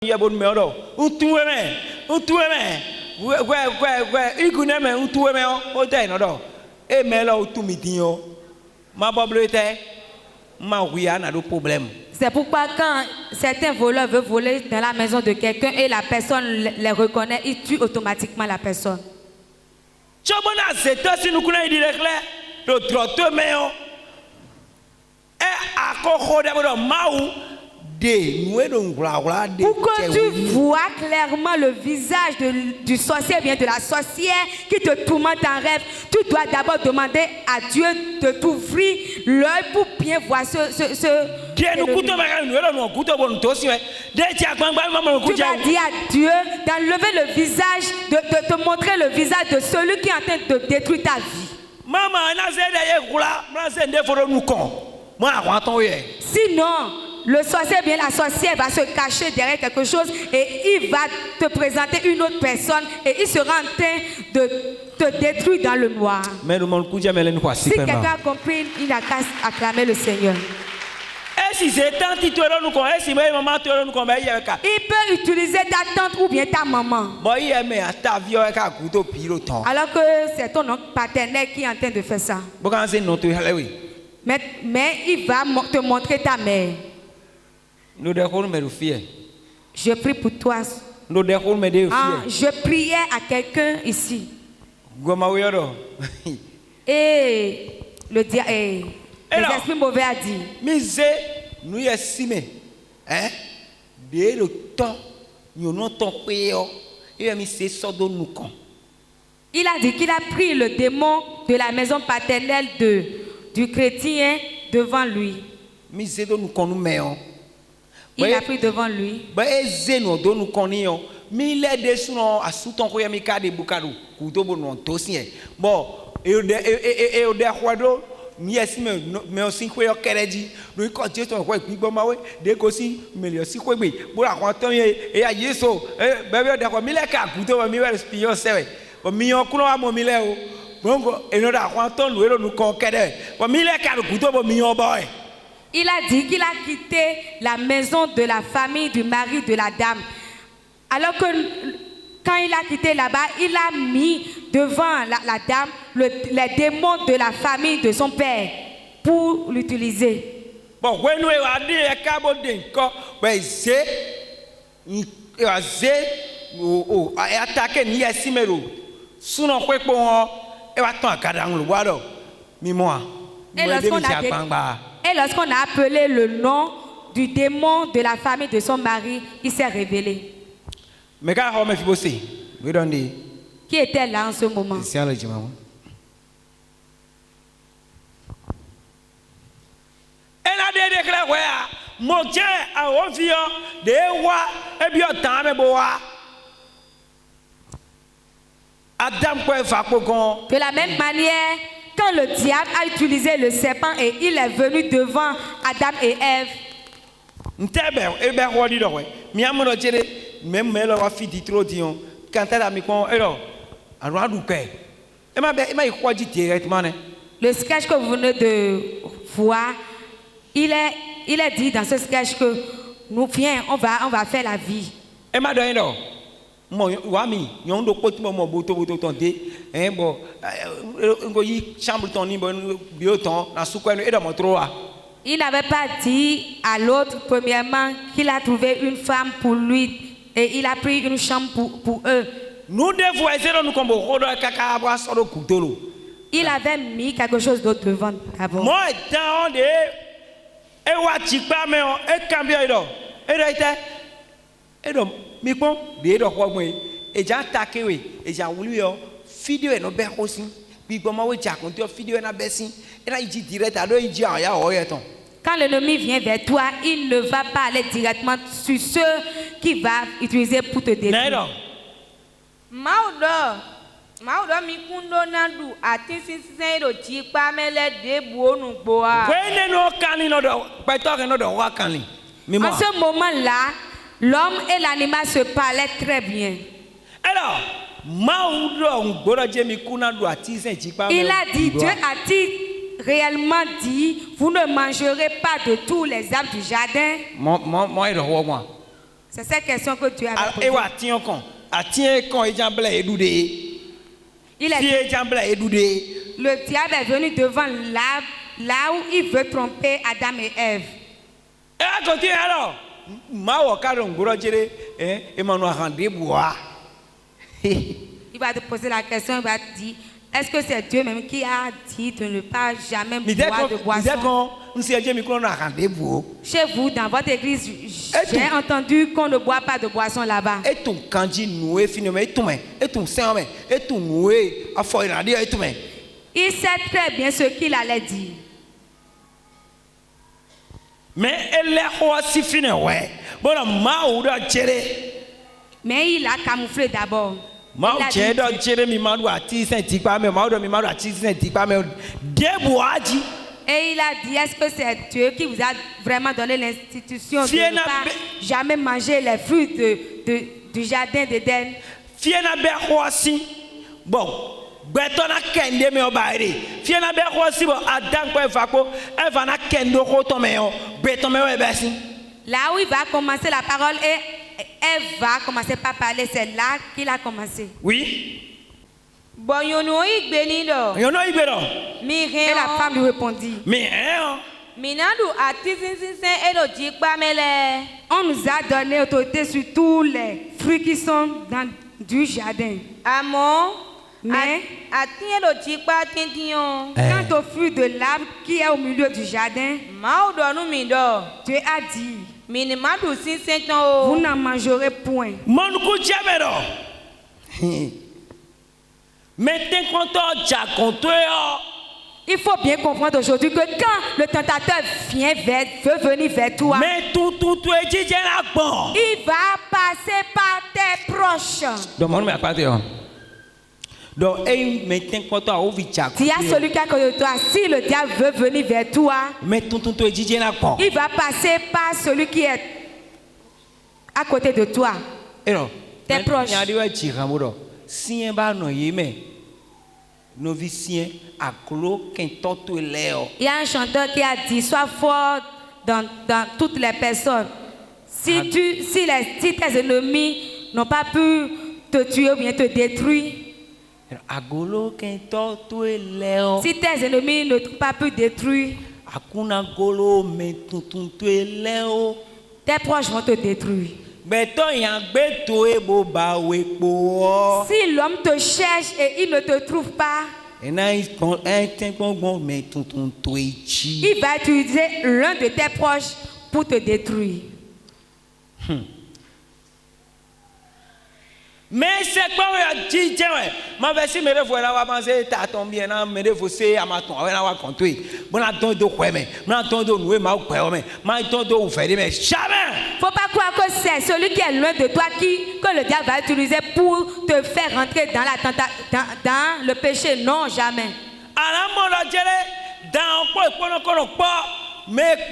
ya bon meodo utuwe me ikune me utuwe me o dai no do e me lo utumitinho ma boblete ma wiya na do problème. C'est pourquoi quand certains voleurs veulent voler dans la maison de quelqu'un et la personne les reconnaît, ils tuent automatiquement la personne. Chobona c'est si nous connaissons dire clair le trottoir mais akoko de maou pour que tu vois clairement le visage du sorcier ou bien de la sorcière qui te tourmente en rêve, tu dois d'abord demander à Dieu de t'ouvrir l'œil pour bien voir ce tu vas dire à Dieu d'enlever le visage, de te montrer le visage de celui qui est en train de détruire ta vie. Sinon, le sorcier bien la sorcière va se cacher derrière quelque chose et il va te présenter une autre personne et il sera en train de te détruire dans le noir. Si quelqu'un a compris, il n'a qu'à acclamer le Seigneur. Il peut utiliser ta tante ou bien ta maman. Alors que c'est ton oncle paternel qui est en train de faire ça. Mais il va te montrer ta mère. Je prie pour toi. Je priais à quelqu'un ici. Et le diable, les esprits mauvais a dit. Il a dit qu'il a pris le démon de la maison paternelle du chrétien devant lui. Il a pris devant lui. Il a dit qu'il a quitté la maison de la famille du mari de la dame. Alors que quand il a quitté là-bas, il a mis devant la dame les démons de la famille de son père pour l'utiliser. Bon, et lorsqu'on a appelé le nom du démon de la famille de son mari, il s'est révélé. Qui était là en ce moment? De la même manière, quand le diable a utilisé le serpent et il est venu devant Adam et Ève, le sketch que vous venez de voir, il est dit dans ce sketch que nous viens, on va faire la vie. Il n'avait pas dit à l'autre, premièrement, qu'il a trouvé une femme pour lui et il a pris une chambre pour eux. Il avait mis quelque chose d'autre devant d'abord. Quand l'ennemi vient vers toi, il ne va pas aller directement sur ceux qui va utiliser pour te détruire. En ce moment-là, l'homme et l'animal se parlaient très bien. Alors, il a dit, Dieu a-t-il réellement dit, vous ne mangerez pas de tous les arbres du jardin? C'est cette question que Dieu avait posée. Et wa tien kon. A tien kon e jan bla edoude. Il est Fie jan bla edoude. Le diable est venu devant là où il veut tromper Adam et Ève. Et à continuer alors. Ma wa ka don goro jere e ma no rendez-vous. Il va te poser la question, il va te dire, est-ce que c'est Dieu même qui a dit de ne pas jamais boire de boisson? Chez vous, dans votre église, j'ai entendu qu'on ne boit pas de boisson là-bas. Il sait très bien ce qu'il allait dire. Mais il a camouflé d'abord. Et il a dit, est-ce que c'est Dieu qui vous a vraiment donné l'institution de ne pas jamais manger les fruits du jardin d'Éden? Bon, là où il va commencer la parole et Ève va commencer par parler, c'est là qu'il a commencé. Oui. Et la femme lui répondit. On nous a donné autorité sur tous les fruits qui sont du jardin. Mais quant au fruit de l'arbre qui est au milieu du jardin, Dieu a dit, vous n'en mangerez point. Il faut bien comprendre aujourd'hui que quand le tentateur veut venir vers toi, il va passer par tes proches. Il y a celui qui a côté de toi. Si le diable veut venir vers toi, il va passer par celui qui est à côté de toi. Tes proches. Il y a un chanteur qui a dit, sois fort dans toutes les personnes. Si tes ennemis n'ont pas pu te tuer ou bien te détruire, si tes ennemis ne t'ont pas pu détruire, tes proches vont te détruire. Si l'homme te cherche et il ne te trouve pas, il va utiliser l'un de tes proches pour te détruire. Mais c'est quoi ma version me revoit là penser ta tombé na me revocer à ma ton na wa contour bon attend de quoi mais attend de nous ma quoi mais attend de vous faire mais jamais faut pas croire que c'est celui qui est loin de toi que le diable va utiliser pour te faire rentrer dans dans le péché. Non, jamais. Mais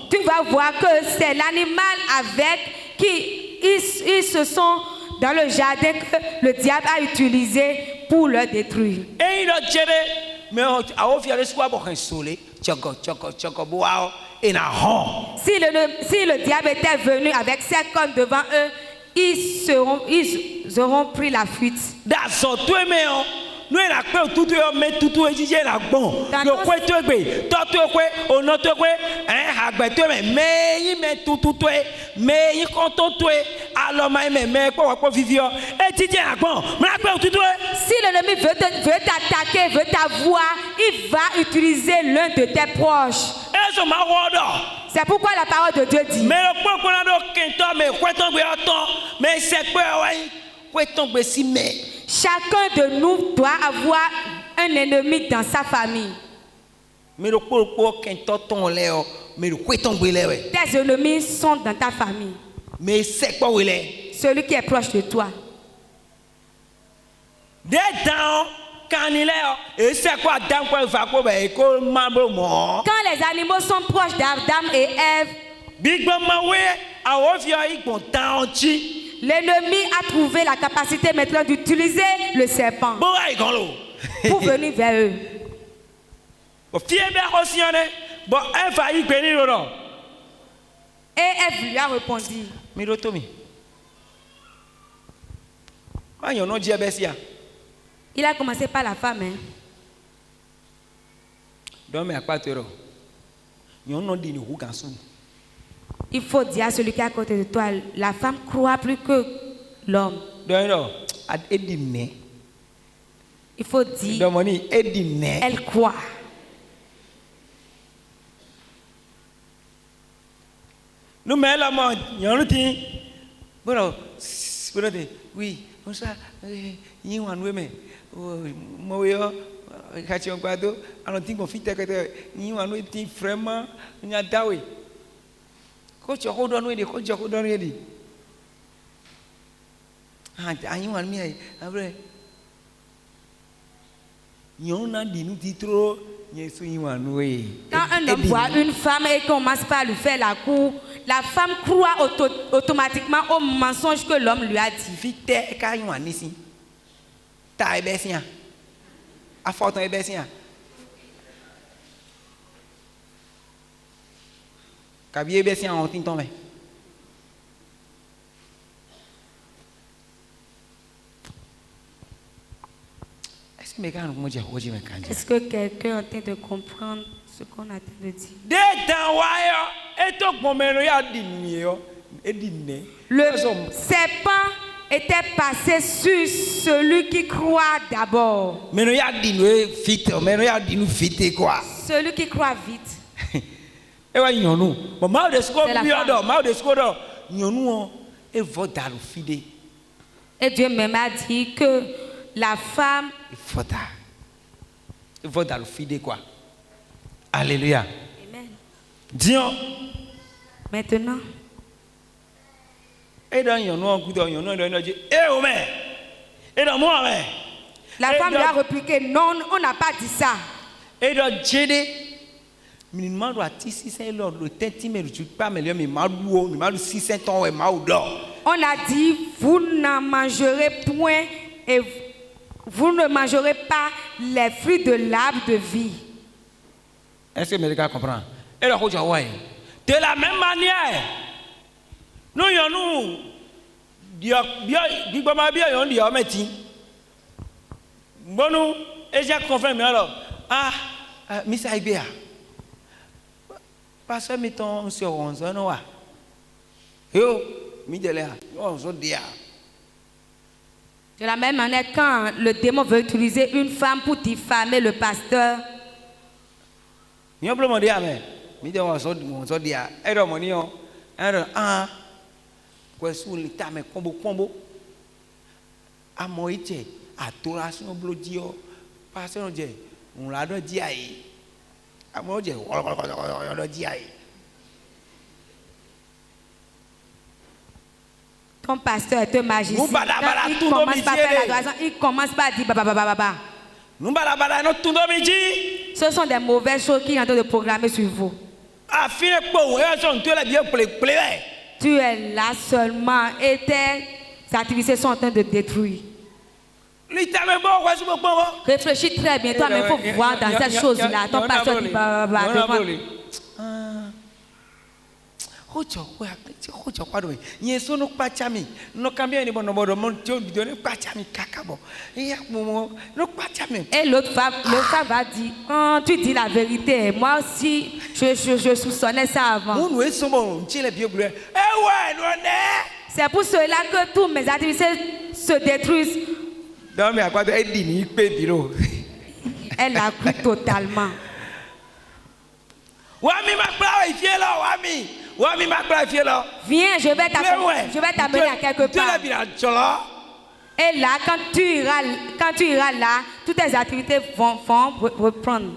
tu vas voir que c'est l'animal avec qui ils se sont dans le jardin que le diable a utilisé pour le détruire. Si le diable était venu avec 5 cornes devant eux, ils auront pris la fuite. Nous la peur tout mais tout exige la bon le quoi tu mais il met tout mais il compte alors mais quoi vivre et tu dis la bon la peur tout si l'ennemi veut t'attaquer, veut t'avoir, il va utiliser l'un de tes proches. C'est pourquoi la parole de Dieu dit, mais le mais c'est quoi tomber si mais chacun de nous doit avoir un ennemi dans sa famille. Tes ennemis sont dans ta famille. Mais c'est quoi il est? Celui qui est proche de toi. Quand les animaux sont proches d'Adam et Ève, l'ennemi a trouvé la capacité maintenant d'utiliser le serpent pour venir vers eux. Bon, elle faillit venir non. Et elle lui a répondu. Mirotomi. Il a commencé par la femme. Hein. Il faut dire à celui qui est à côté de toi, la femme croit plus que l'homme. Il faut dire, elle croit. Nous mais là moi, bon, oui, on ça, y a un mais, moi quand on parle, alors tu m'as fait que y a un petit vraiment, y a dawe. Quand tu as donné, quand tu as donné, ah, y a un mais après, y a un dit nous titre. Quand un homme voit une femme et commence par lui faire la cour, la femme croit automatiquement au mensonge que l'homme lui a dit. Est-ce que quelqu'un est en train de comprendre ce qu'on a en train de dire? Le serpent était passé sur celui qui croit d'abord. Celui qui croit vite. Et Dieu même a dit que la femme. Il faut dans le fidèle quoi. Alléluia. Amen. Disons. Maintenant. Et dans la femme lui a répliqué non, on n'a pas dit ça. Et dans Jédé. On a dit vous n'en mangerez point et vous ne mangerez pas les fruits de l'arbre de vie. Est-ce que Médica comprend? Et là, de la même manière, nous parce que mettons sur 11 ans, de la même manière, quand le démon veut utiliser une femme pour diffamer le pasteur, ton pasteur est un magicien. Quand il commence par faire l'adoration, il commence par dire baba. Ce sont des mauvaises choses qu'il est en train de programmer sur vous. Tu es là seulement et tes activités sont en train de détruire. Réfléchis très bien, toi, mais il faut voir dans cette chose-là. Ton pasteur dit baba. Et l'autre femme va dire, quand tu dis la vérité, moi aussi je soupçonnais ça avant. C'est pour cela que tous mes activités se détruisent. Elle a cru totalement. Viens, je vais t'amener à quelque part. Et là, quand tu iras là, toutes tes activités vont reprendre.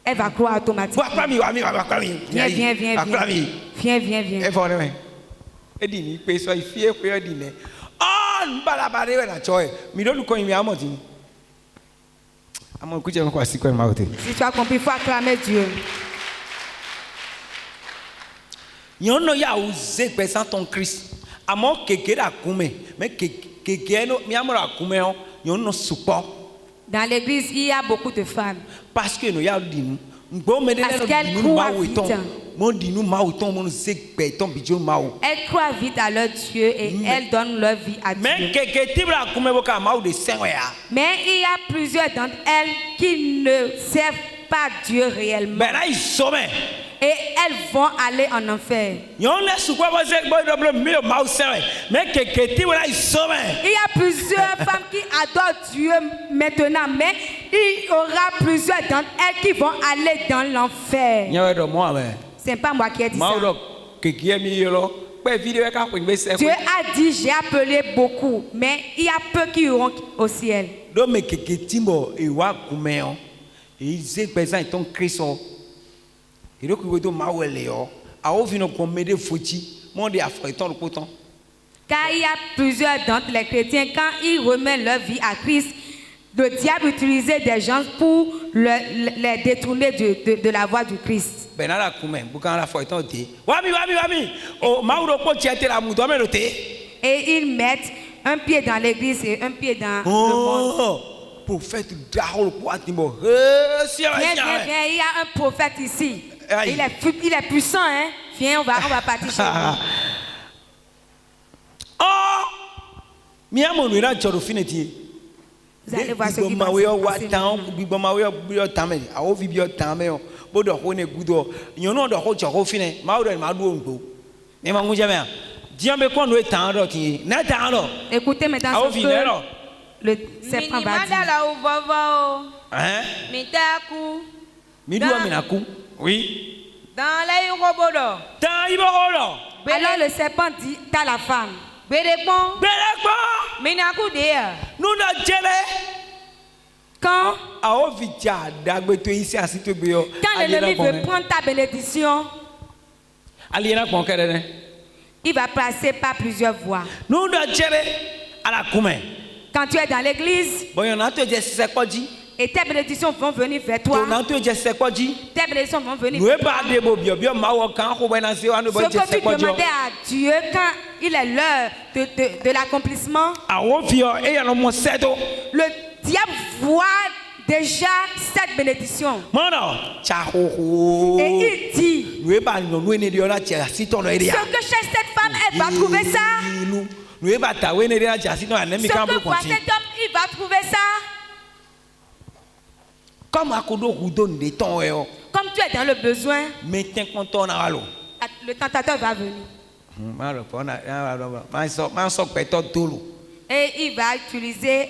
Elle va croire automatiquement. Si tu as compris, il faut acclamer Dieu. Yono ya uze pesa ton Christ. Amo kekera kume, mais kekeno miamora kume yono support. Dans l'église, il y a beaucoup de femmes. Parce que nous y a dit Parce qu'elle croit vite. Elle croit vite à leur Dieu et elle donne leur vie à Dieu. Mais il y a plusieurs d'entre elles qui ne servent pas Dieu réellement. Et elles vont aller en enfer. Il y a plusieurs femmes qui adorent Dieu maintenant, mais il y aura plusieurs d'entre elles qui vont aller dans l'enfer. Ce n'est pas moi qui ai dit ça. Dieu a dit, j'ai appelé beaucoup, mais il y a peu qui iront au ciel. Car il y a plusieurs d'entre les chrétiens, quand ils remettent leur vie à Christ, le diable utilisait des gens pour les détourner de la voie du Christ. Et ils mettent un pied dans l'église et un pied dans le monde. Prophète, viens, il y a un prophète ici. Il est puissant, hein? Viens, on va partir chez lui. Vous allez voir ce qui va se passer. Écoutez maintenant ce que le serpent va dire. Oui. Alors le serpent dit à la femme. Quand l'ennemi veut prendre ta bénédiction, il va passer par plusieurs voies. Quand tu es dans l'église, et tes bénédictions vont venir vers toi. Tes bénédictions vont venir vers toi. Ce que tu demandais à Dieu quand il est l'heure de l'accomplissement, le diable voit déjà cette bénédiction. Et il dit, ce que chez cette femme, elle va trouver ça. Ce que voit cet homme, il va trouver ça. Comme tu es dans le besoin, le tentateur va venir. Et il va utiliser